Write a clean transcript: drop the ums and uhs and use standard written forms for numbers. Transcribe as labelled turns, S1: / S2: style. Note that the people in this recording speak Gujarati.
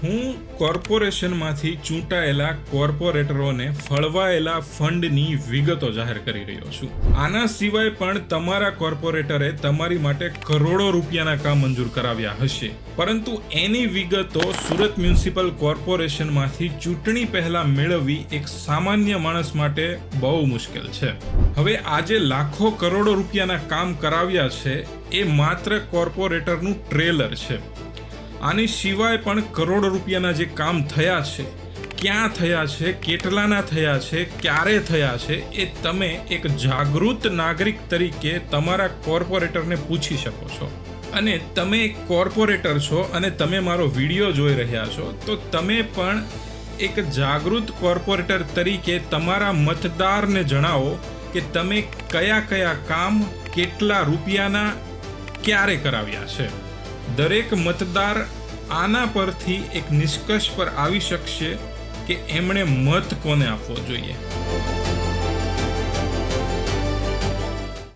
S1: હું કોર્પોરેશનમાંથી ચૂંટાયેલા કોર્પોરેટરોને ફળવાયેલા ફંડની વિગતો જાહેર કરી રહ્યો છું. આના સિવાય પણ તમારા કોર્પોરેટરે તમારી માટે કરોડો રૂપિયાના કામ મંજૂર કરાવ્યા હશે, પરંતુ એની વિગતો સુરત મ્યુનિસિપલ કોર્પોરેશનમાંથી ચૂંટણી પહેલા મેળવવી એક સામાન્ય માણસ માટે બહુ મુશ્કેલ છે. હવે આજે લાખો કરોડો રૂપિયાના કામ કરાવ્યા છે એ માત્ર કોર્પોરેટરનું ટ્રેલર છે. આની સિવાય પણ કરોડો રૂપિયાના જે કામ થયા છે, ક્યાં થયા છે, કેટલાના થયા છે, ક્યારે થયા છે, એ તમે એક જાગૃત નાગરિક તરીકે તમારા કોર્પોરેટરને પૂછી શકો છો. અને તમે એક કોર્પોરેટર છો અને તમે મારો વિડીયો જોઈ રહ્યા છો, તો તમે પણ એક જાગૃત કોર્પોરેટર તરીકે તમારા મતદારને જણાવો કે તમે કયા કયા કામ કેટલા રૂપિયાના ક્યારે કરાવ્યા છે. દરેક મતદાર આના પરથી એક નિષ્કર્ષ પર આવી શકશે કે એમણે મત કોને આપવો જોઈએ.